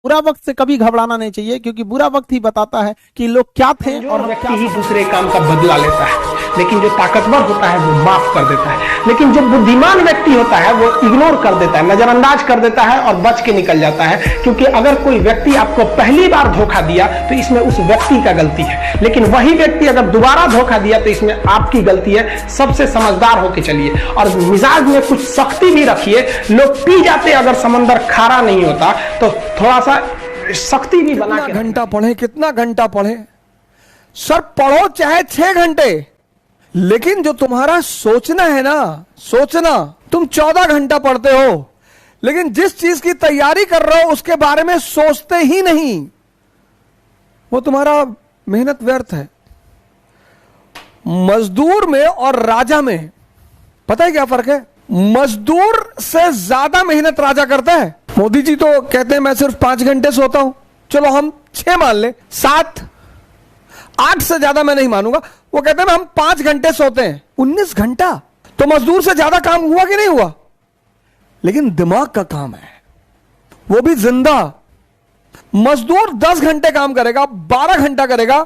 बुरा वक्त से कभी घबराना नहीं चाहिए, क्योंकि बुरा वक्त ही बताता है कि लोग क्या थे और व्यक्ति ही दूसरे काम का बदला लेता है, लेकिन जो ताकतवर होता है वो माफ कर देता है। लेकिन जो बुद्धिमान व्यक्ति होता है वो इग्नोर कर देता है, नजरअंदाज कर देता है और बच के निकल जाता है। क्योंकि अगर कोई व्यक्ति आपको पहली बार धोखा दिया तो इसमें उस व्यक्ति का गलती है, लेकिन वही व्यक्ति अगर दोबारा धोखा दिया तो इसमें आपकी गलती है। सबसे समझदार होके चलिए और मिजाज में कुछ सख्ती भी रखिए। लोग पी जाते अगर समंदर खारा नहीं होता तो थोड़ा सा सख्ती भी बना के। घंटा पढ़े, कितना घंटा पढ़े सर, पढ़ो चाहे 6 घंटे, लेकिन जो तुम्हारा सोचना है ना, सोचना, तुम 14 घंटा पढ़ते हो लेकिन जिस चीज की तैयारी कर रहे हो उसके बारे में सोचते ही नहीं, वो तुम्हारा मेहनत व्यर्थ है। मजदूर में और राजा में पता है क्या फर्क है? मजदूर से ज्यादा मेहनत राजा करता है। मोदी जी तो कहते हैं मैं सिर्फ 5 घंटे सोता हूं, चलो हम 6 मान ले, 7, 8 से ज्यादा मैं नहीं मानूंगा। वो कहते हैं हम 5 घंटे सोते हैं, 19 घंटा तो मजदूर से ज्यादा काम हुआ कि नहीं हुआ? लेकिन दिमाग का काम है, वो भी जिंदा। मजदूर 10 घंटे काम करेगा, 12 घंटा करेगा,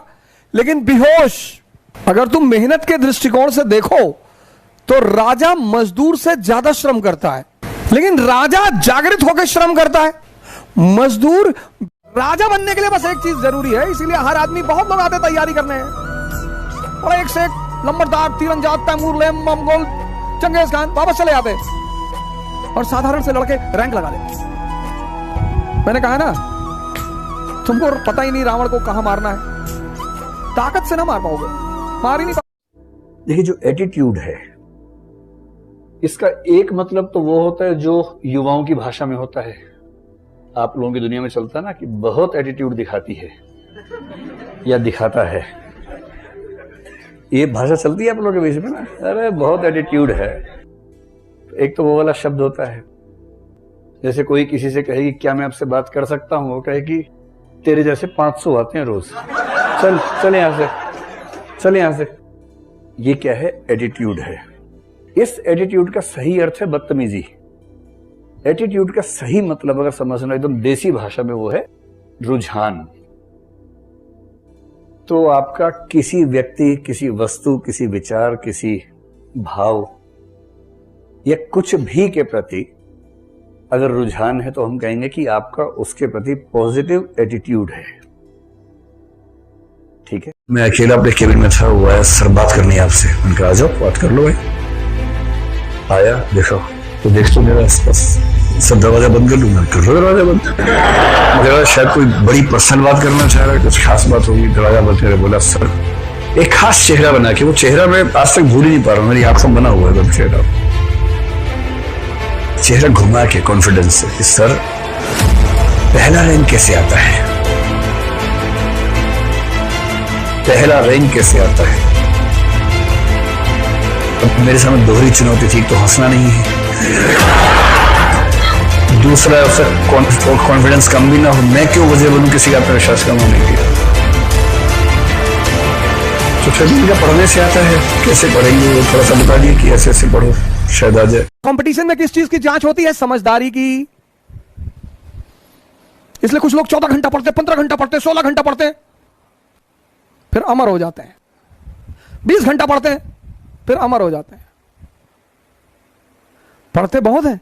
लेकिन बेहोश। अगर तुम मेहनत के दृष्टिकोण से देखो तो राजा मजदूर से ज्यादा श्रम करता है, लेकिन राजा जागृत होकर श्रम करता है। मजदूर, राजा बनने के लिए बस एक चीज जरूरी है, इसीलिए हर आदमी, बहुत लोग आते तैयारी करने हैं और एक से एक लंबरदार, तीरंदाज, तैमूर, लेम, मंगोल, चंगेज खान, वापस चले आते और साधारण से लड़के रैंक लगा लेते। मैंने कहा ना, तुमको पता ही नहीं रावण को कहां मारना है, ताकत से ना मार पाओगे, मार ही नहीं पाओगे। देखिए, जो एटीट्यूड है इसका एक मतलब तो वो होता है जो युवाओं की भाषा में होता है। आप लोगों की दुनिया में चलता है ना कि बहुत एटीट्यूड दिखाती है या दिखाता है, ये भाषा चलती है आप लोगों के बीच में ना, अरे बहुत एटीट्यूड है। एक तो वो वाला शब्द होता है, जैसे कोई किसी से कहेगी क्या मैं आपसे बात कर सकता हूं, वो कहेगी तेरे जैसे 500 आते हैं रोज, चल यहां से, चल यहां से। ये क्या है? एटीट्यूड है। इस एटीट्यूड का सही अर्थ है बदतमीजी। एटीट्यूड का सही मतलब अगर समझना एकदम देसी भाषा में वो है रुझान। तो आपका किसी व्यक्ति, किसी वस्तु, किसी विचार, किसी भाव या कुछ भी के प्रति अगर रुझान है तो हम कहेंगे कि आपका उसके प्रति पॉजिटिव एटीट्यूड है। ठीक है? मैं अकेला अपने केबिन में था, वो आया, सर बात करनी है आपसे। उनका आ जाओ बात कर लो भाई। आया, देखो तो देख तो मेरा आसपास, सब दरवाजा बंद कर लूंगा, कर लो दरवाजा बंद। मुझे शायद कोई बड़ी पर्सनल बात करना चाह रहा है, कुछ खास बात होगी, दरवाजा बंद करके बोला सर, एक खास चेहरा बना के, वो चेहरा मैं आज तक भूल ही नहीं पा रहा हूँ, मेरी आंखों में बना हुआ है चेहरा घुमा के कॉन्फिडेंस से कि सर पहला रैंक कैसे आता है, पहला रैंक कैसे आता है। अब मेरे सामने दोहरी चुनौती थी, तो हंसना नहीं है, दूसरा कॉन्फिडेंस कम भी ना हो, मैं क्यों वजह बनूं किसी का आत्मविश्वास कम होने के। तो फिर पढ़ने से आता है, कैसे पढ़ेंगे वो थोड़ा सा बता दिए कि ऐसे ऐसे पढ़ो, शायद आ जाए। कंपटीशन में किस चीज की जांच होती है? समझदारी की। इसलिए कुछ लोग 14 घंटा पढ़ते, 15 घंटा पढ़ते, 16 घंटा पढ़ते, फिर अमर हो जाते हैं। 20 घंटा पढ़ते हैं, फिर अमर हो जाते हैं। पढ़ते बहुत है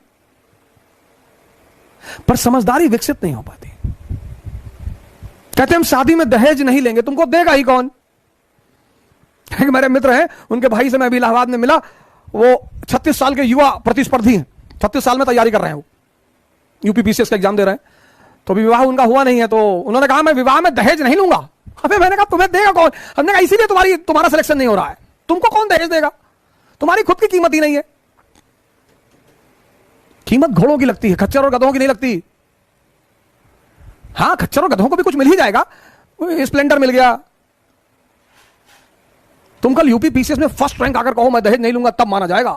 पर समझदारी विकसित नहीं हो पाती। कहते हम शादी में दहेज नहीं लेंगे, तुमको देगा ही कौन? मेरे मित्र हैं, उनके भाई से मैं अभी इलाहाबाद में मिला, वो 36 साल के युवा प्रतिस्पर्धी हैं, 36 साल में तैयारी कर रहे हैं, वो यूपीपीसीएस का एग्जाम दे रहे हैं। तो विवाह उनका हुआ नहीं है, तो उन्होंने कहा मैं विवाह में दहेज नहीं लूंगा। अबे मैंने कहा तुम्हें देगा कौन? हमने कहा इसीलिए तुम्हारा सिलेक्शन नहीं हो रहा है, तुमको कौन दहेज देगा? तुम्हारी खुद की कीमत ही नहीं है। कीमत घोड़ों की लगती है, खच्चर और गधों की नहीं लगती। हाँ, खच्चर और गधों को भी कुछ मिल ही जाएगा, स्प्लेंडर मिल गया। तुम कल यूपीपीसीएस में फर्स्ट रैंक आकर कहो मैं दहेज नहीं लूंगा, तब माना जाएगा।